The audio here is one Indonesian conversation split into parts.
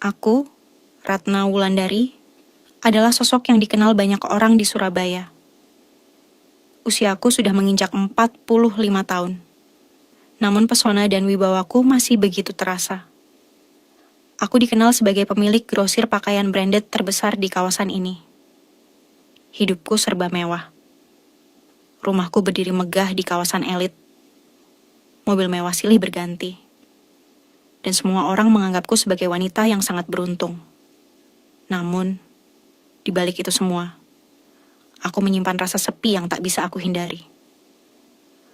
Aku, Ratna Wulandari, adalah sosok yang dikenal banyak orang di Surabaya. Usiaku sudah menginjak 45 tahun. Namun pesona dan wibawaku masih begitu terasa. Aku dikenal sebagai pemilik grosir pakaian branded terbesar di kawasan ini. Hidupku serba mewah. Rumahku berdiri megah di kawasan elit. Mobil mewah silih berganti. Dan semua orang menganggapku sebagai wanita yang sangat beruntung. Namun, di balik itu semua, aku menyimpan rasa sepi yang tak bisa aku hindari.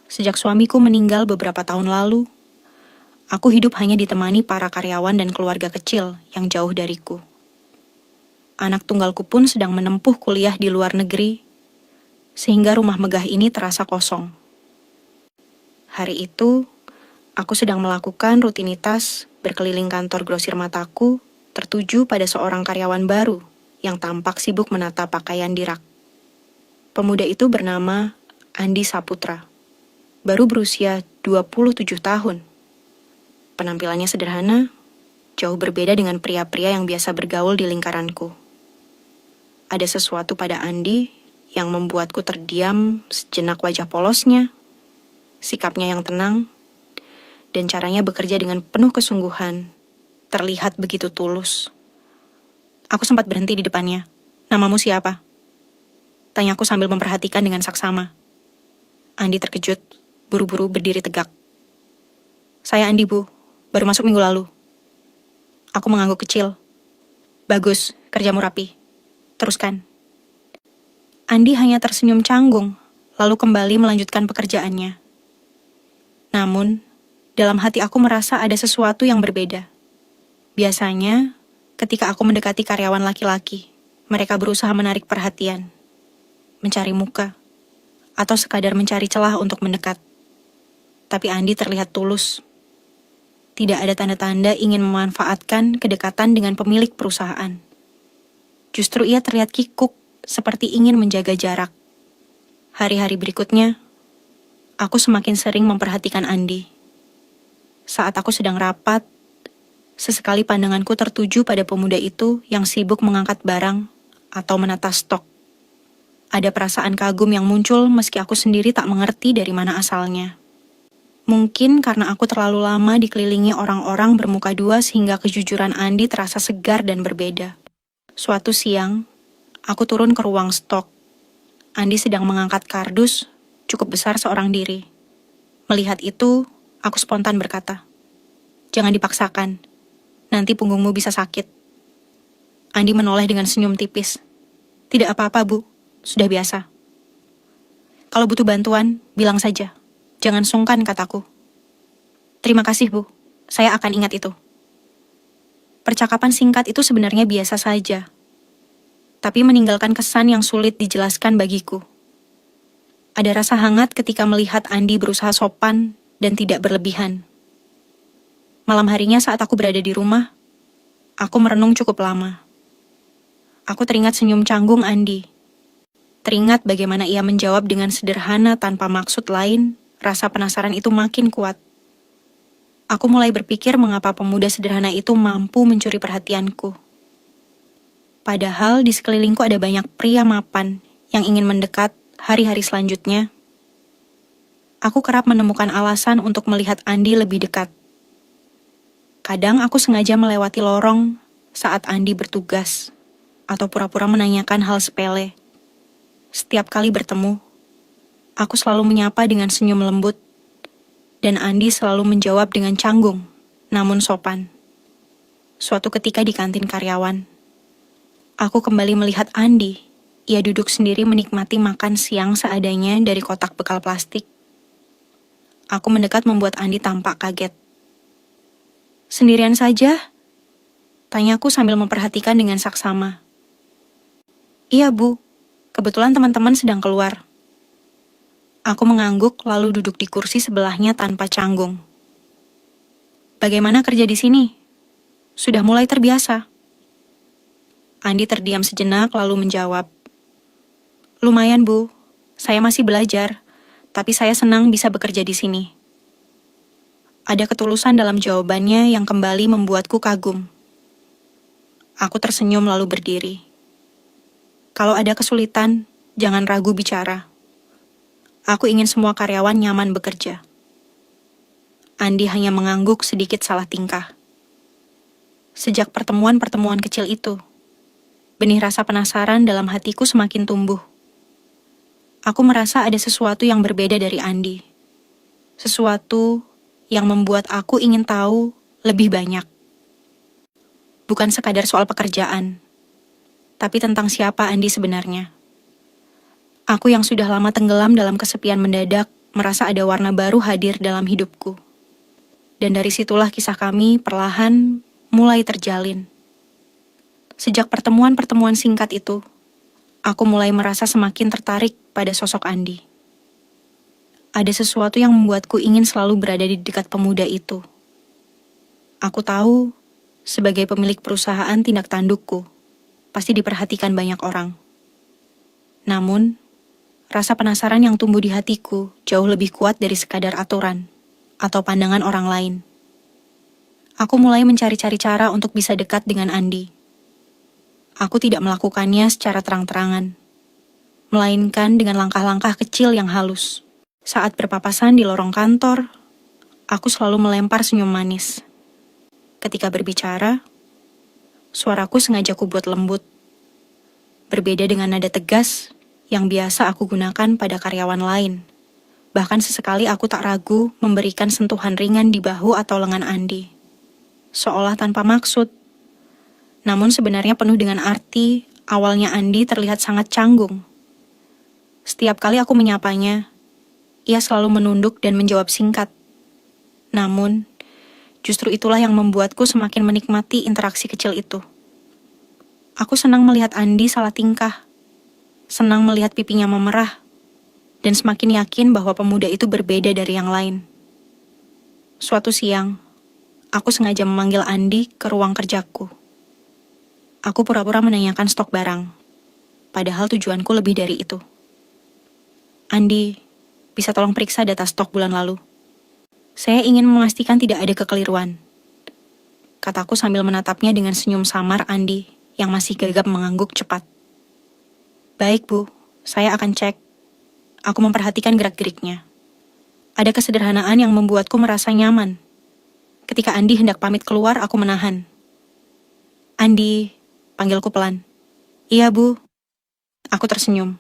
Sejak suamiku meninggal beberapa tahun lalu, aku hidup hanya ditemani para karyawan dan keluarga kecil yang jauh dariku. Anak tunggalku pun sedang menempuh kuliah di luar negeri, sehingga rumah megah ini terasa kosong. Hari itu, aku sedang melakukan rutinitas berkeliling kantor grosir mataku tertuju pada seorang karyawan baru yang tampak sibuk menata pakaian di rak. Pemuda itu bernama Andi Saputra. Baru berusia 27 tahun. Penampilannya sederhana, jauh berbeda dengan pria-pria yang biasa bergaul di lingkaranku. Ada sesuatu pada Andi yang membuatku terdiam sejenak. Wajah polosnya, sikapnya yang tenang, dan caranya bekerja dengan penuh kesungguhan terlihat begitu tulus. Aku sempat berhenti di depannya. "Namamu siapa?" Tanyaku sambil memperhatikan dengan saksama. Andi terkejut, buru-buru berdiri tegak. "Saya Andi, Bu. Baru masuk minggu lalu." Aku mengangguk kecil. "Bagus, kerjamu rapi. Teruskan." Andi hanya tersenyum canggung, lalu kembali melanjutkan pekerjaannya. Namun, dalam hati aku merasa ada sesuatu yang berbeda. Biasanya, ketika aku mendekati karyawan laki-laki, mereka berusaha menarik perhatian, mencari muka, atau sekadar mencari celah untuk mendekat. Tapi Andi terlihat tulus. Tidak ada tanda-tanda ingin memanfaatkan kedekatan dengan pemilik perusahaan. Justru ia terlihat kikuk, seperti ingin menjaga jarak. Hari-hari berikutnya, aku semakin sering memperhatikan Andi. Saat aku sedang rapat, sesekali pandanganku tertuju pada pemuda itu yang sibuk mengangkat barang atau menata stok. Ada perasaan kagum yang muncul meski aku sendiri tak mengerti dari mana asalnya. Mungkin karena aku terlalu lama dikelilingi orang-orang bermuka dua sehingga kejujuran Andi terasa segar dan berbeda. Suatu siang, aku turun ke ruang stok. Andi sedang mengangkat kardus cukup besar seorang diri. Melihat itu, aku spontan berkata, "Jangan dipaksakan, nanti punggungmu bisa sakit." Andi menoleh dengan senyum tipis. "Tidak apa-apa, Bu. Sudah biasa." "Kalau butuh bantuan, bilang saja. Jangan sungkan," kataku. "Terima kasih, Bu. Saya akan ingat itu." Percakapan singkat itu sebenarnya biasa saja, tapi meninggalkan kesan yang sulit dijelaskan bagiku. Ada rasa hangat ketika melihat Andi berusaha sopan dan tidak berlebihan. Malam harinya saat aku berada di rumah, aku merenung cukup lama. Aku teringat senyum canggung Andi. Teringat bagaimana ia menjawab dengan sederhana tanpa maksud lain. Rasa penasaran itu makin kuat. Aku mulai berpikir mengapa pemuda sederhana itu mampu mencuri perhatianku. Padahal di sekelilingku ada banyak pria mapan yang ingin mendekat hari-hari selanjutnya. Aku kerap menemukan alasan untuk melihat Andi lebih dekat. Kadang aku sengaja melewati lorong saat Andi bertugas, atau pura-pura menanyakan hal sepele. Setiap kali bertemu, aku selalu menyapa dengan senyum lembut, dan Andi selalu menjawab dengan canggung, namun sopan. Suatu ketika di kantin karyawan, aku kembali melihat Andi. Ia duduk sendiri menikmati makan siang seadanya dari kotak bekal plastik. Aku mendekat membuat Andi tampak kaget. "Sendirian saja?" tanyaku sambil memperhatikan dengan saksama. "Iya, Bu. Kebetulan teman-teman sedang keluar." Aku mengangguk lalu duduk di kursi sebelahnya tanpa canggung. "Bagaimana kerja di sini? Sudah mulai terbiasa?" Andi terdiam sejenak lalu menjawab, "Lumayan, Bu. Saya masih belajar, tapi saya senang bisa bekerja di sini." Ada ketulusan dalam jawabannya yang kembali membuatku kagum. Aku tersenyum lalu berdiri. Kalau ada kesulitan, jangan ragu bicara. Aku ingin semua karyawan nyaman bekerja. Andi hanya mengangguk sedikit salah tingkah. Sejak pertemuan-pertemuan kecil itu, benih rasa penasaran dalam hatiku semakin tumbuh. Aku merasa ada sesuatu yang berbeda dari Andi. Sesuatu yang membuat aku ingin tahu lebih banyak. Bukan sekadar soal pekerjaan, tapi tentang siapa Andi sebenarnya. Aku yang sudah lama tenggelam dalam kesepian mendadak, merasa ada warna baru hadir dalam hidupku. Dan dari situlah kisah kami perlahan mulai terjalin. Sejak pertemuan-pertemuan singkat itu, aku mulai merasa semakin tertarik pada sosok Andi. Ada sesuatu yang membuatku ingin selalu berada di dekat pemuda itu. Aku tahu, sebagai pemilik perusahaan tindak tandukku, pasti diperhatikan banyak orang. Namun, rasa penasaran yang tumbuh di hatiku jauh lebih kuat dari sekadar aturan atau pandangan orang lain. Aku mulai mencari-cari cara untuk bisa dekat dengan Andi. Aku tidak melakukannya secara terang-terangan, melainkan dengan langkah-langkah kecil yang halus. Saat berpapasan di lorong kantor, aku selalu melempar senyum manis. Ketika berbicara, suaraku sengaja kubuat lembut. Berbeda dengan nada tegas yang biasa aku gunakan pada karyawan lain. Bahkan sesekali aku tak ragu memberikan sentuhan ringan di bahu atau lengan Andi. Seolah tanpa maksud. Namun sebenarnya penuh dengan arti, awalnya Andi terlihat sangat canggung. Setiap kali aku menyapanya, ia selalu menunduk dan menjawab singkat. Namun, justru itulah yang membuatku semakin menikmati interaksi kecil itu. Aku senang melihat Andi salah tingkah, senang melihat pipinya memerah, dan semakin yakin bahwa pemuda itu berbeda dari yang lain. Suatu siang, aku sengaja memanggil Andi ke ruang kerjaku. Aku pura-pura menanyakan stok barang, padahal tujuanku lebih dari itu. Andi, bisa tolong periksa data stok bulan lalu? Saya ingin memastikan tidak ada kekeliruan. Kataku sambil menatapnya dengan senyum samar Andi yang masih gagap mengangguk cepat. Baik, Bu. Saya akan cek. Aku memperhatikan gerak-geriknya. Ada kesederhanaan yang membuatku merasa nyaman. Ketika Andi hendak pamit keluar, aku menahan. Andi, panggilku pelan. Iya, Bu. Aku tersenyum.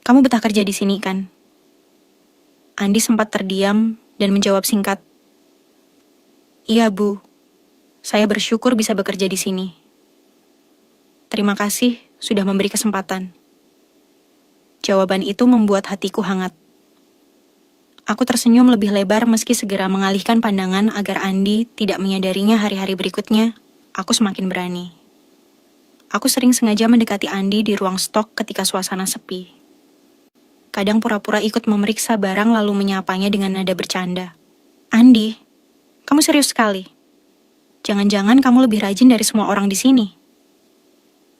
Kamu betah kerja di sini, kan? Andi sempat terdiam dan menjawab singkat. Iya, Bu. Saya bersyukur bisa bekerja di sini. Terima kasih sudah memberi kesempatan. Jawaban itu membuat hatiku hangat. Aku tersenyum lebih lebar meski segera mengalihkan pandangan agar Andi tidak menyadarinya hari-hari berikutnya. Aku semakin berani. Aku sering sengaja mendekati Andi di ruang stok ketika suasana sepi. Kadang pura-pura ikut memeriksa barang lalu menyapanya dengan nada bercanda. Andi, kamu serius sekali? Jangan-jangan kamu lebih rajin dari semua orang di sini?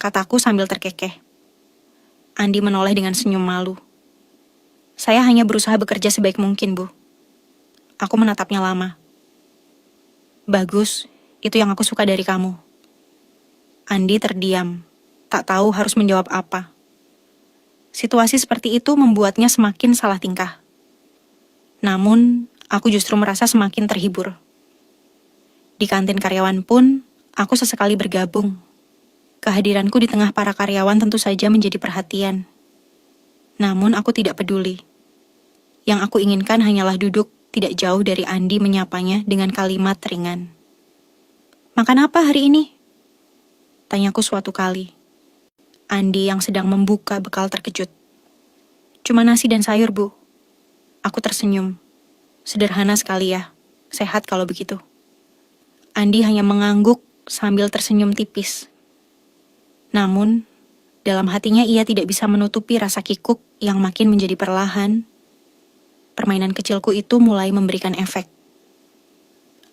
Kataku sambil terkekeh. Andi menoleh dengan senyum malu. Saya hanya berusaha bekerja sebaik mungkin, Bu. Aku menatapnya lama. Bagus, itu yang aku suka dari kamu. Andi terdiam, tak tahu harus menjawab apa. Situasi seperti itu membuatnya semakin salah tingkah. Namun, aku justru merasa semakin terhibur. Di kantin karyawan pun, aku sesekali bergabung. Kehadiranku di tengah para karyawan tentu saja menjadi perhatian. Namun aku tidak peduli. Yang aku inginkan hanyalah duduk tidak jauh dari Andi menyapanya dengan kalimat ringan. Makan apa hari ini? Tanyaku suatu kali. Andi yang sedang membuka bekal terkejut. Cuma nasi dan sayur, Bu. Aku tersenyum. Sederhana sekali ya. Sehat kalau begitu. Andi hanya mengangguk sambil tersenyum tipis. Namun, dalam hatinya ia tidak bisa menutupi rasa kikuk yang makin menjadi perlahan. Permainan kecilku itu mulai memberikan efek.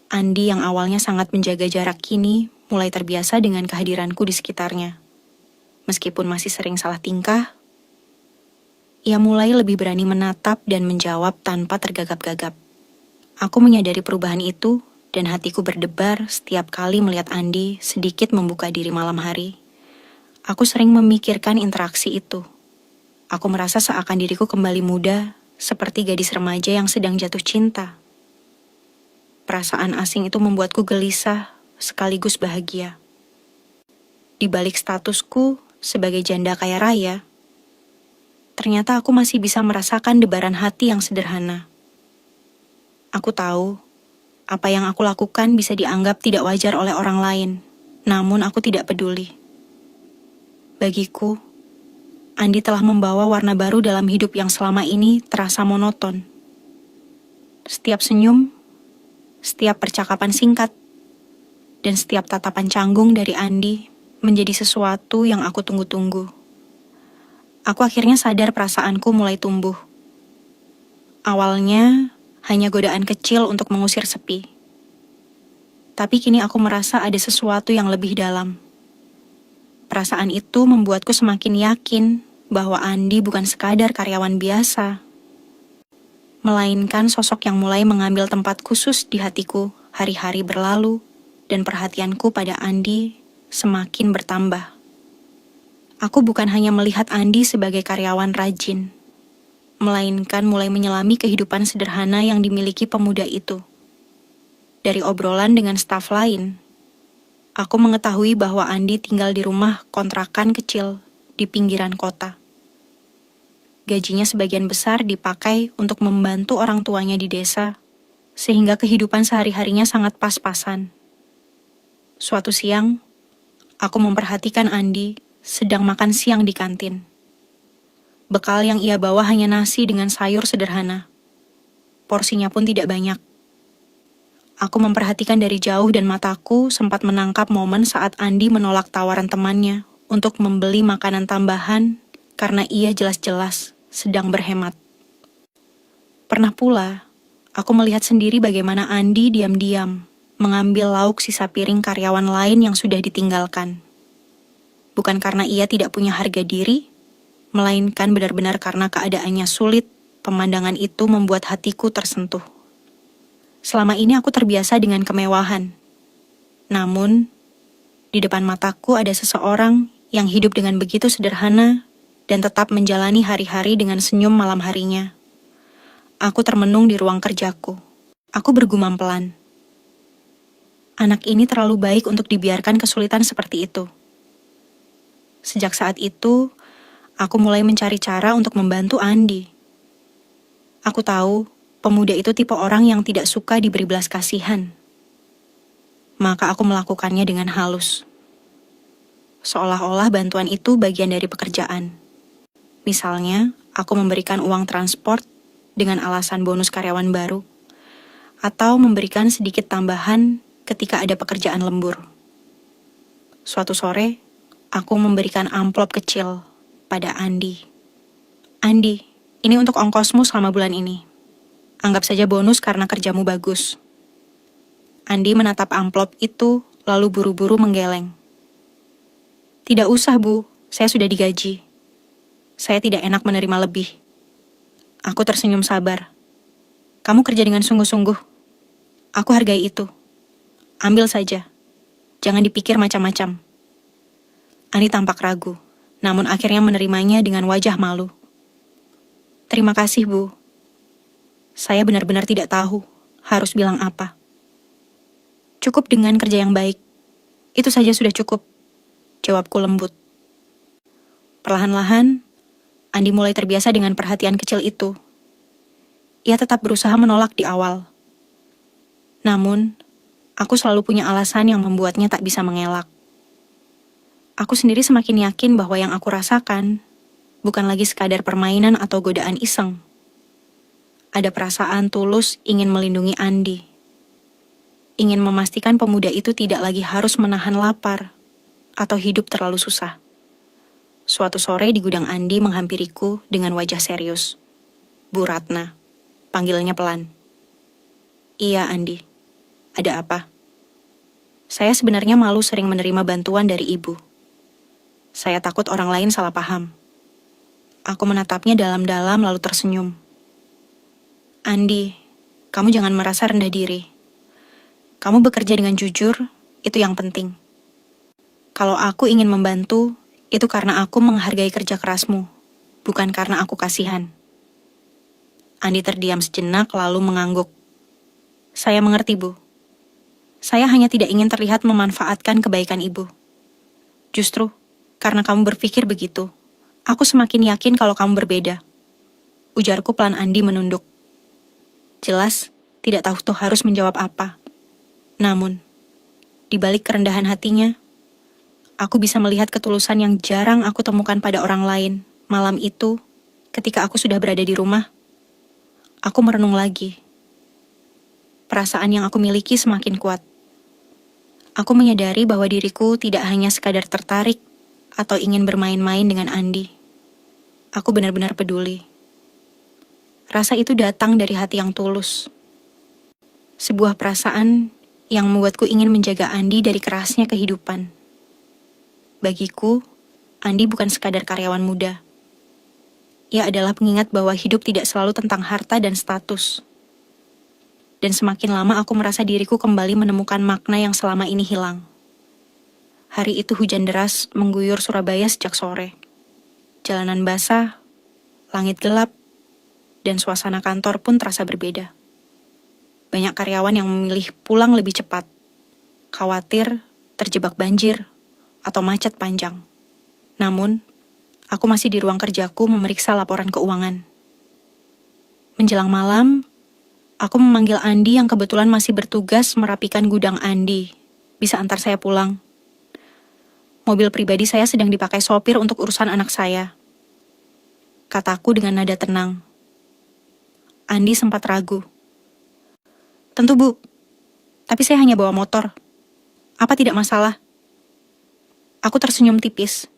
Andi yang awalnya sangat menjaga jarak kini mulai terbiasa dengan kehadiranku di sekitarnya. Meskipun masih sering salah tingkah, ia mulai lebih berani menatap dan menjawab tanpa tergagap-gagap. Aku menyadari perubahan itu dan hatiku berdebar setiap kali melihat Andi sedikit membuka diri malam hari. Aku sering memikirkan interaksi itu. Aku merasa seakan diriku kembali muda, seperti gadis remaja yang sedang jatuh cinta. Perasaan asing itu membuatku gelisah, sekaligus bahagia. Di balik statusku sebagai janda kaya raya, ternyata aku masih bisa merasakan debaran hati yang sederhana. Aku tahu, apa yang aku lakukan bisa dianggap tidak wajar oleh orang lain, namun aku tidak peduli. Bagiku, Andi telah membawa warna baru dalam hidup yang selama ini terasa monoton. Setiap senyum, setiap percakapan singkat, dan setiap tatapan canggung dari Andi menjadi sesuatu yang aku tunggu-tunggu. Aku akhirnya sadar perasaanku mulai tumbuh. Awalnya, hanya godaan kecil untuk mengusir sepi. Tapi kini aku merasa ada sesuatu yang lebih dalam. Perasaan itu membuatku semakin yakin bahwa Andi bukan sekadar karyawan biasa, melainkan sosok yang mulai mengambil tempat khusus di hatiku hari-hari berlalu, dan perhatianku pada Andi semakin bertambah. Aku bukan hanya melihat Andi sebagai karyawan rajin, melainkan mulai menyelami kehidupan sederhana yang dimiliki pemuda itu. Dari obrolan dengan staf lain, aku mengetahui bahwa Andi tinggal di rumah kontrakan kecil di pinggiran kota. Gajinya sebagian besar dipakai untuk membantu orang tuanya di desa, sehingga kehidupan sehari-harinya sangat pas-pasan. Suatu siang, aku memperhatikan Andi sedang makan siang di kantin. Bekal yang ia bawa hanya nasi dengan sayur sederhana. Porsinya pun tidak banyak. Aku memperhatikan dari jauh dan mataku sempat menangkap momen saat Andi menolak tawaran temannya untuk membeli makanan tambahan karena ia jelas-jelas sedang berhemat. Pernah pula, aku melihat sendiri bagaimana Andi diam-diam mengambil lauk sisa piring karyawan lain yang sudah ditinggalkan. Bukan karena ia tidak punya harga diri, melainkan benar-benar karena keadaannya sulit, pemandangan itu membuat hatiku tersentuh. Selama ini aku terbiasa dengan kemewahan. Namun, di depan mataku ada seseorang yang hidup dengan begitu sederhana dan tetap menjalani hari-hari dengan senyum malam harinya. Aku termenung di ruang kerjaku. Aku bergumam pelan. Anak ini terlalu baik untuk dibiarkan kesulitan seperti itu. Sejak saat itu, aku mulai mencari cara untuk membantu Andi. Aku tahu, pemuda itu tipe orang yang tidak suka diberi belas kasihan. Maka aku melakukannya dengan halus. Seolah-olah bantuan itu bagian dari pekerjaan. Misalnya, aku memberikan uang transport dengan alasan bonus karyawan baru, atau memberikan sedikit tambahan ketika ada pekerjaan lembur. Suatu sore, aku memberikan amplop kecil pada Andi. Andi, ini untuk ongkosmu selama bulan ini. Anggap saja bonus karena kerjamu bagus. Andi menatap amplop itu, lalu buru-buru menggeleng. Tidak usah, Bu. Saya sudah digaji. Saya tidak enak menerima lebih. Aku tersenyum sabar. Kamu kerja dengan sungguh-sungguh. Aku hargai itu. Ambil saja. Jangan dipikir macam-macam. Andi tampak ragu, namun akhirnya menerimanya dengan wajah malu. Terima kasih, Bu. Saya benar-benar tidak tahu harus bilang apa. Cukup dengan kerja yang baik. Itu saja sudah cukup, jawabku lembut. Perlahan-lahan, Andi mulai terbiasa dengan perhatian kecil itu. Ia tetap berusaha menolak di awal. Namun, aku selalu punya alasan yang membuatnya tak bisa mengelak. Aku sendiri semakin yakin bahwa yang aku rasakan bukan lagi sekadar permainan atau godaan iseng. Ada perasaan tulus ingin melindungi Andi. Ingin memastikan pemuda itu tidak lagi harus menahan lapar atau hidup terlalu susah. Suatu sore di gudang Andi menghampiriku dengan wajah serius. Bu Ratna, panggilnya pelan. Iya, Andi. Ada apa? Saya sebenarnya malu sering menerima bantuan dari ibu. Saya takut orang lain salah paham. Aku menatapnya dalam-dalam lalu tersenyum. Andi, kamu jangan merasa rendah diri. Kamu bekerja dengan jujur, itu yang penting. Kalau aku ingin membantu, itu karena aku menghargai kerja kerasmu, bukan karena aku kasihan. Andi terdiam sejenak lalu mengangguk. Saya mengerti, Bu. Saya hanya tidak ingin terlihat memanfaatkan kebaikan Ibu. Justru, karena kamu berpikir begitu, aku semakin yakin kalau kamu berbeda. Ujarku pelan. Andi menunduk. Jelas, tidak tahu tuh harus menjawab apa. Namun, di balik kerendahan hatinya, aku bisa melihat ketulusan yang jarang aku temukan pada orang lain. Malam itu, ketika aku sudah berada di rumah, aku merenung lagi. Perasaan yang aku miliki semakin kuat. Aku menyadari bahwa diriku tidak hanya sekadar tertarik atau ingin bermain-main dengan Andi. Aku benar-benar peduli. Rasa itu datang dari hati yang tulus. Sebuah perasaan yang membuatku ingin menjaga Andi dari kerasnya kehidupan. Bagiku, Andi bukan sekadar karyawan muda. Ia adalah pengingat bahwa hidup tidak selalu tentang harta dan status. Dan semakin lama aku merasa diriku kembali menemukan makna yang selama ini hilang. Hari itu hujan deras mengguyur Surabaya sejak sore. Jalanan basah, langit gelap, dan suasana kantor pun terasa berbeda. Banyak karyawan yang memilih pulang lebih cepat, khawatir terjebak banjir atau macet panjang. Namun, aku masih di ruang kerjaku memeriksa laporan keuangan. Menjelang malam, aku memanggil Andi yang kebetulan masih bertugas merapikan gudang. Andi, bisa antar saya pulang? Mobil pribadi saya sedang dipakai sopir untuk urusan anak saya, kataku dengan nada tenang. Andi sempat ragu. Tentu, Bu. Tapi saya hanya bawa motor. Apa tidak masalah? Aku tersenyum tipis.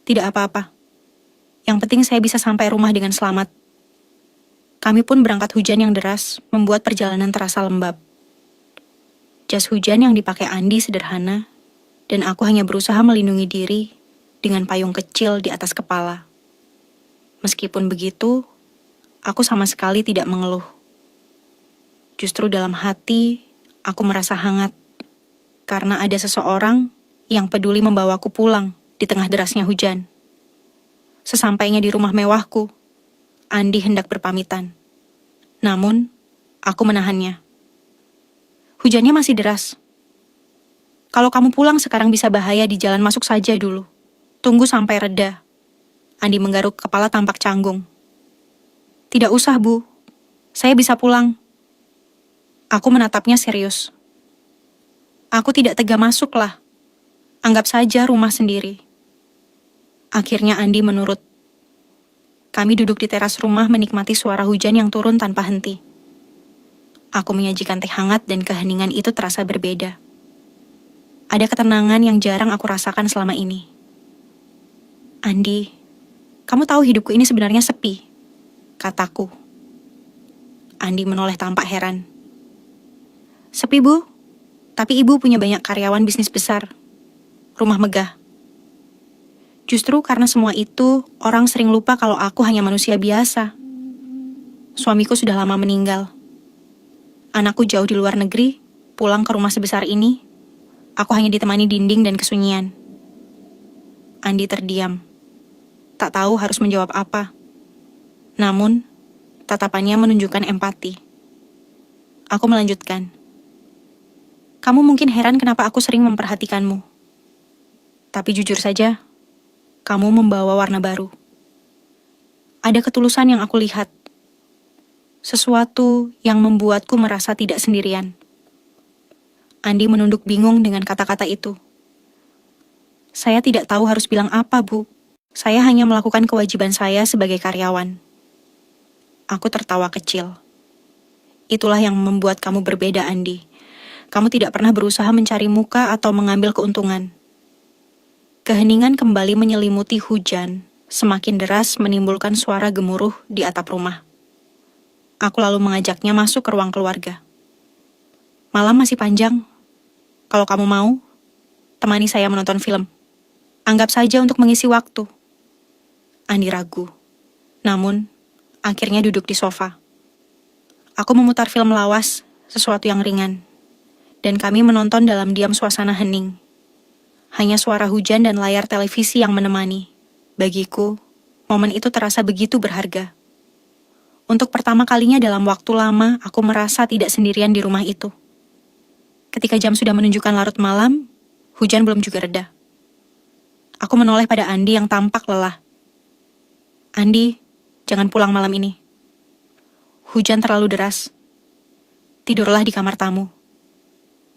Tidak apa-apa. Yang penting saya bisa sampai rumah dengan selamat. Kami pun berangkat hujan yang deras, membuat perjalanan terasa lembab. Jas hujan yang dipakai Andi sederhana, dan aku hanya berusaha melindungi diri dengan payung kecil di atas kepala. Meskipun begitu, aku sama sekali tidak mengeluh. Justru dalam hati, aku merasa hangat. Karena ada seseorang yang peduli membawaku pulang di tengah derasnya hujan. Sesampainya di rumah mewahku, Andi hendak berpamitan. Namun, aku menahannya. Hujannya masih deras. Kalau kamu pulang sekarang bisa bahaya di jalan, masuk saja dulu. Tunggu sampai reda. Andi menggaruk kepala tampak canggung. Tidak usah, Bu. Saya bisa pulang. Aku menatapnya serius. Aku tidak tega masuk lah. Anggap saja rumah sendiri. Akhirnya Andi menurut. Kami duduk di teras rumah menikmati suara hujan yang turun tanpa henti. Aku menyajikan teh hangat dan keheningan itu terasa berbeda. Ada ketenangan yang jarang aku rasakan selama ini. Andi, kamu tahu hidupku ini sebenarnya sepi, kataku. Andi menoleh tampak heran. Sepi, Bu. Tapi Ibu punya banyak karyawan bisnis besar. Rumah megah. Justru karena semua itu, orang sering lupa kalau aku hanya manusia biasa. Suamiku sudah lama meninggal. Anakku jauh di luar negeri, pulang ke rumah sebesar ini, aku hanya ditemani dinding dan kesunyian. Andi terdiam. Tak tahu harus menjawab apa. Namun, tatapannya menunjukkan empati. Aku melanjutkan. Kamu mungkin heran kenapa aku sering memperhatikanmu. Tapi jujur saja, kamu membawa warna baru. Ada ketulusan yang aku lihat. Sesuatu yang membuatku merasa tidak sendirian. Andi menunduk bingung dengan kata-kata itu. Saya tidak tahu harus bilang apa, Bu. Saya hanya melakukan kewajiban saya sebagai karyawan. Aku tertawa kecil. Itulah yang membuat kamu berbeda, Andi. Kamu tidak pernah berusaha mencari muka atau mengambil keuntungan. Keheningan kembali menyelimuti hujan, semakin deras menimbulkan suara gemuruh di atap rumah. Aku lalu mengajaknya masuk ke ruang keluarga. Malam masih panjang. Kalau kamu mau, temani saya menonton film. Anggap saja untuk mengisi waktu. Andi ragu. Namun, akhirnya duduk di sofa. Aku memutar film lawas, sesuatu yang ringan. dan kami menonton dalam diam suasana hening. Hanya suara hujan dan layar televisi yang menemani. Bagiku, momen itu terasa begitu berharga. Untuk pertama kalinya dalam waktu lama, aku merasa tidak sendirian di rumah itu. Ketika jam sudah menunjukkan larut malam, hujan belum juga reda. Aku menoleh pada Andi yang tampak lelah. Andi, jangan pulang malam ini. Hujan terlalu deras. Tidurlah di kamar tamu.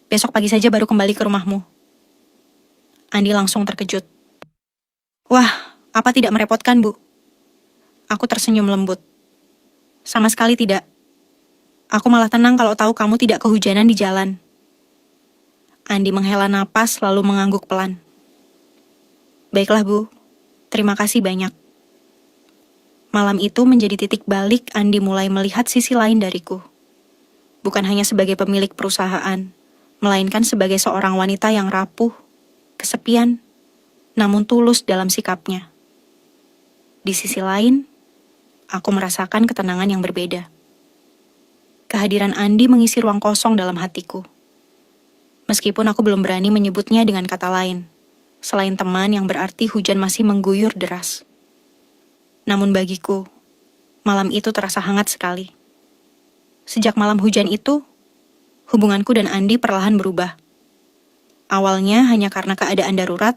Besok pagi saja baru kembali ke rumahmu. Andi langsung terkejut. Wah, apa tidak merepotkan, Bu? Aku tersenyum lembut. Sama sekali tidak. Aku malah tenang kalau tahu kamu tidak kehujanan di jalan. Andi menghela napas lalu mengangguk pelan. Baiklah, Bu. Terima kasih banyak. Malam itu menjadi titik balik Andi mulai melihat sisi lain dariku. Bukan hanya sebagai pemilik perusahaan, melainkan sebagai seorang wanita yang rapuh, kesepian, namun tulus dalam sikapnya. Di sisi lain, aku merasakan ketenangan yang berbeda. Kehadiran Andi mengisi ruang kosong dalam hatiku. Meskipun aku belum berani menyebutnya dengan kata lain, selain teman yang berarti hujan masih mengguyur deras. Namun bagiku, malam itu terasa hangat sekali. Sejak malam hujan itu, hubunganku dan Andi perlahan berubah. Awalnya hanya karena keadaan darurat,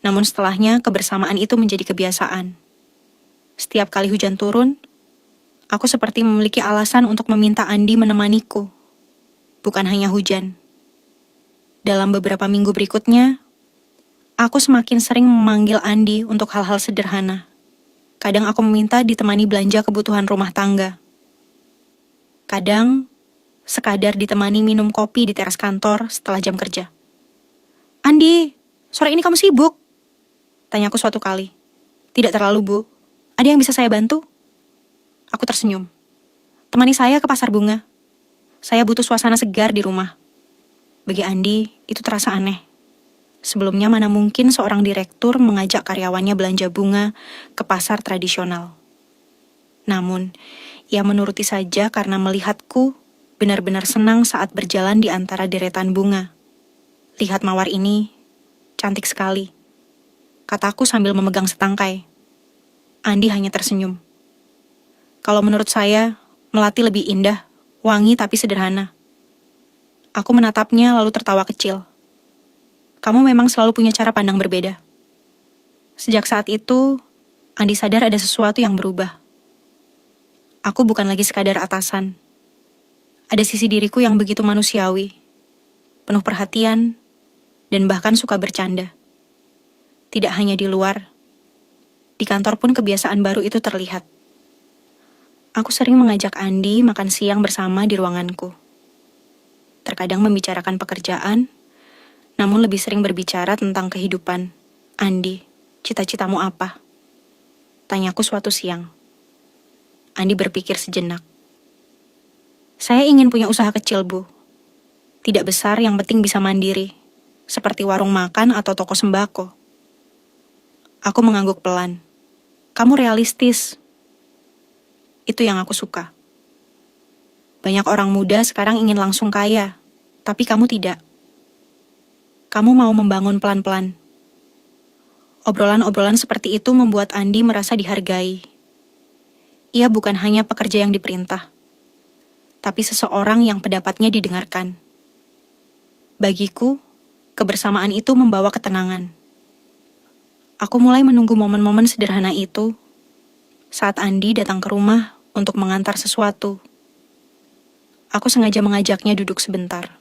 namun setelahnya kebersamaan itu menjadi kebiasaan. Setiap kali hujan turun, aku seperti memiliki alasan untuk meminta Andi menemaniku. Bukan hanya hujan. Dalam beberapa minggu berikutnya, aku semakin sering memanggil Andi untuk hal-hal sederhana. Kadang aku meminta ditemani belanja kebutuhan rumah tangga. Kadang, sekadar ditemani minum kopi di teras kantor setelah jam kerja. Andi, sore ini kamu sibuk? Tanyaku suatu kali. Tidak terlalu, Bu. Ada yang bisa saya bantu? Aku tersenyum. Temani saya ke pasar bunga. Saya butuh suasana segar di rumah. Bagi Andi, itu terasa aneh. Sebelumnya mana mungkin seorang direktur mengajak karyawannya belanja bunga ke pasar tradisional. Namun, ia menuruti saja karena melihatku benar-benar senang saat berjalan di antara deretan bunga. Lihat mawar ini, cantik sekali. Kataku sambil memegang setangkai. Andi hanya tersenyum. Kalau menurut saya, melati lebih indah, wangi tapi sederhana. Aku menatapnya lalu tertawa kecil. Kamu memang selalu punya cara pandang berbeda. Sejak saat itu, Andi sadar ada sesuatu yang berubah. Aku bukan lagi sekadar atasan. Ada sisi diriku yang begitu manusiawi, penuh perhatian, dan bahkan suka bercanda. Tidak hanya di luar, di kantor pun kebiasaan baru itu terlihat. Aku sering mengajak Andi makan siang bersama di ruanganku. Terkadang membicarakan pekerjaan, namun lebih sering berbicara tentang kehidupan. Andi, cita-citamu apa? Tanyaku suatu siang. Andi berpikir sejenak. Saya ingin punya usaha kecil, Bu. Tidak besar, yang penting bisa mandiri. Seperti warung makan atau toko sembako. Aku mengangguk pelan. Kamu realistis. Itu yang aku suka. Banyak orang muda sekarang ingin langsung kaya, tapi kamu tidak. Kamu mau membangun pelan-pelan. Obrolan-obrolan seperti itu membuat Andi merasa dihargai. Ia bukan hanya pekerja yang diperintah, tapi seseorang yang pendapatnya didengarkan. Bagiku, kebersamaan itu membawa ketenangan. Aku mulai menunggu momen-momen sederhana itu saat Andi datang ke rumah untuk mengantar sesuatu. Aku sengaja mengajaknya duduk sebentar.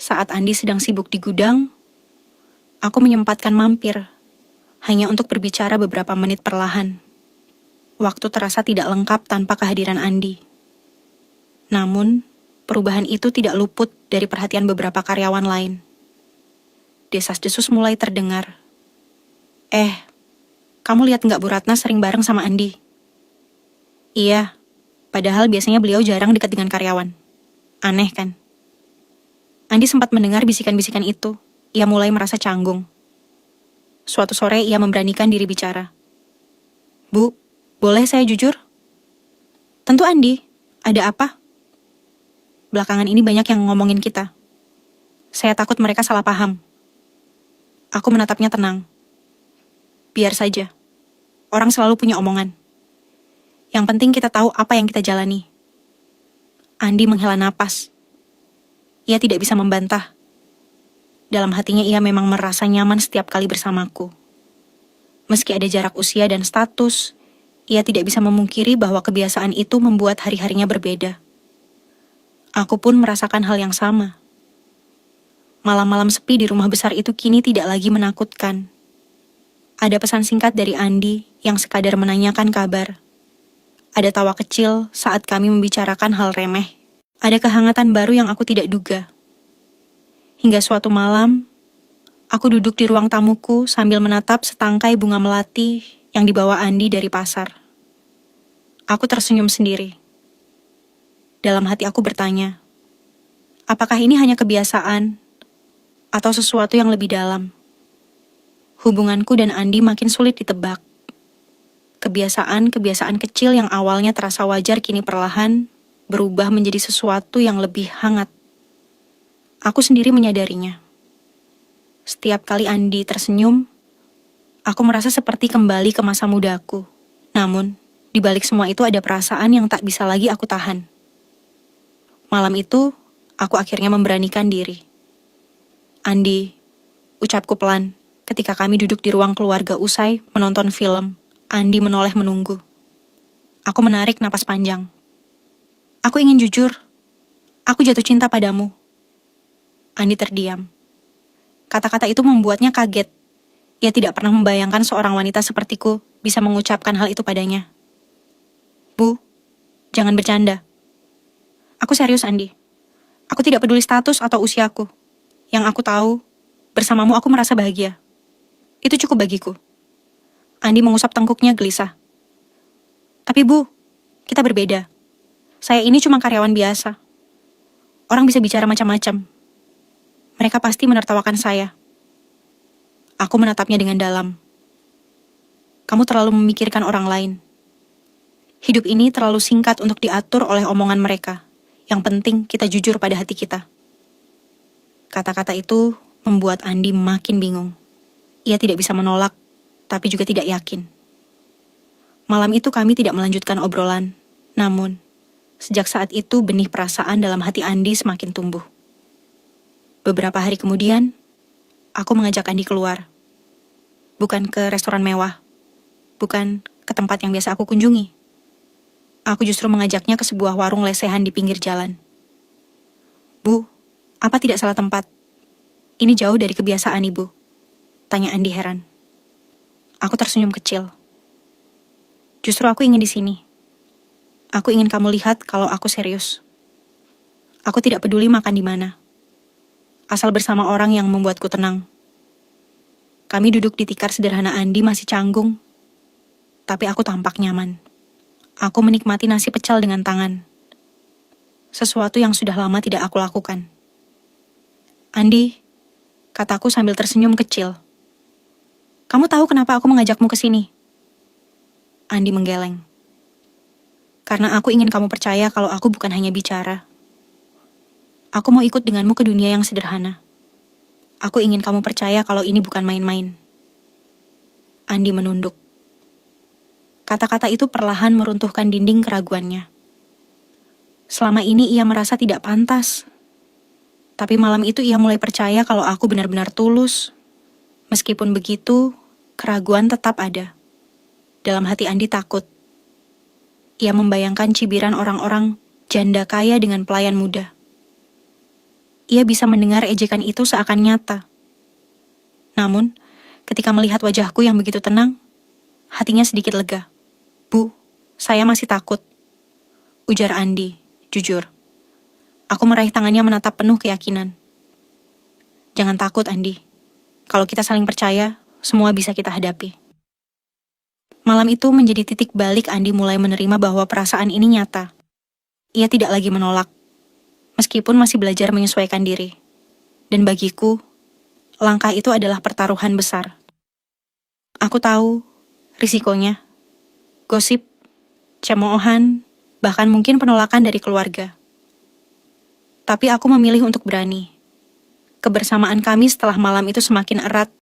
Saat Andi sedang sibuk di gudang, aku menyempatkan mampir, hanya untuk berbicara beberapa menit perlahan. Waktu terasa tidak lengkap tanpa kehadiran Andi. Namun, perubahan itu tidak luput dari perhatian beberapa karyawan lain. Desas-desus mulai terdengar. Kamu lihat nggak Bu Ratna sering bareng sama Andi? Iya, padahal biasanya beliau jarang dekat dengan karyawan. Aneh kan? Andi sempat mendengar bisikan-bisikan itu. Ia mulai merasa canggung. Suatu sore ia memberanikan diri bicara. Bu, boleh saya jujur? Tentu Andi, ada apa? Belakangan ini banyak yang ngomongin kita. Saya takut mereka salah paham. Aku menatapnya tenang. Biar saja. Orang selalu punya omongan. Yang penting kita tahu apa yang kita jalani. Andi menghela napas. Ia tidak bisa membantah. Dalam hatinya ia memang merasa nyaman setiap kali bersamaku. Meski ada jarak usia dan status, ia tidak bisa memungkiri bahwa kebiasaan itu membuat hari-harinya berbeda. Aku pun merasakan hal yang sama. Malam-malam sepi di rumah besar itu kini tidak lagi menakutkan. Ada pesan singkat dari Andi yang sekadar menanyakan kabar. Ada tawa kecil saat kami membicarakan hal remeh. Ada kehangatan baru yang aku tidak duga. Hingga suatu malam, aku duduk di ruang tamuku sambil menatap setangkai bunga melati yang dibawa Andi dari pasar. Aku tersenyum sendiri. Dalam hati aku bertanya, apakah ini hanya kebiasaan atau sesuatu yang lebih dalam? Hubunganku dan Andi makin sulit ditebak. Kebiasaan-kebiasaan kecil yang awalnya terasa wajar kini perlahan berubah menjadi sesuatu yang lebih hangat. Aku sendiri menyadarinya. Setiap kali Andi tersenyum, aku merasa seperti kembali ke masa mudaku. Namun, di balik semua itu ada perasaan yang tak bisa lagi aku tahan. Malam itu, aku akhirnya memberanikan diri. Andi, ucapku pelan, ketika kami duduk di ruang keluarga usai menonton film. Andi menoleh menunggu. Aku menarik napas panjang. Aku ingin jujur. Aku jatuh cinta padamu. Andi terdiam. Kata-kata itu membuatnya kaget. Ia tidak pernah membayangkan seorang wanita sepertiku bisa mengucapkan hal itu padanya. Bu, jangan bercanda. Aku serius, Andi. Aku tidak peduli status atau usiaku. Yang aku tahu, bersamamu aku merasa bahagia. Itu cukup bagiku. Andi mengusap tengkuknya gelisah. Tapi Bu, kita berbeda. Saya ini cuma karyawan biasa. Orang bisa bicara macam-macam. Mereka pasti menertawakan saya. Aku menatapnya dengan dalam. Kamu terlalu memikirkan orang lain. Hidup ini terlalu singkat untuk diatur oleh omongan mereka. Yang penting kita jujur pada hati kita. Kata-kata itu membuat Andi makin bingung. Ia tidak bisa menolak, tapi juga tidak yakin. Malam itu kami tidak melanjutkan obrolan. Namun, sejak saat itu benih perasaan dalam hati Andi semakin tumbuh. Beberapa hari kemudian, aku mengajak Andi keluar. Bukan ke restoran mewah. Bukan ke tempat yang biasa aku kunjungi. Aku justru mengajaknya ke sebuah warung lesehan di pinggir jalan. Bu, apa tidak salah tempat? Ini jauh dari kebiasaan Ibu. Tanya Andi heran. Aku tersenyum kecil. Justru aku ingin di sini. Aku ingin kamu lihat kalau aku serius. Aku tidak peduli makan di mana. Asal bersama orang yang membuatku tenang. Kami duduk di tikar sederhana Andi masih canggung. Tapi aku tampak nyaman. Aku menikmati nasi pecel dengan tangan. Sesuatu yang sudah lama tidak aku lakukan. Andi, kataku sambil tersenyum kecil. Kamu tahu kenapa aku mengajakmu ke sini? Andi menggeleng. Karena aku ingin kamu percaya kalau aku bukan hanya bicara. Aku mau ikut denganmu ke dunia yang sederhana. Aku ingin kamu percaya kalau ini bukan main-main. Andi menunduk. Kata-kata itu perlahan meruntuhkan dinding keraguannya. Selama ini ia merasa tidak pantas. Tapi malam itu ia mulai percaya kalau aku benar-benar tulus. Meskipun begitu, keraguan tetap ada. Dalam hati Andi takut. Ia membayangkan cibiran orang-orang janda kaya dengan pelayan muda. Ia bisa mendengar ejekan itu seakan nyata. Namun, ketika melihat wajahku yang begitu tenang, hatinya sedikit lega. Bu, saya masih takut. Ujar Andi, jujur. Aku meraih tangannya menatap penuh keyakinan. Jangan takut, Andi. Kalau kita saling percaya, semua bisa kita hadapi. Malam itu menjadi titik balik Andi mulai menerima bahwa perasaan ini nyata. Ia tidak lagi menolak, meskipun masih belajar menyesuaikan diri. Dan bagiku, langkah itu adalah pertaruhan besar. Aku tahu risikonya. Gosip, cemoohan, bahkan mungkin penolakan dari keluarga. Tapi aku memilih untuk berani. Kebersamaan kami setelah malam itu semakin erat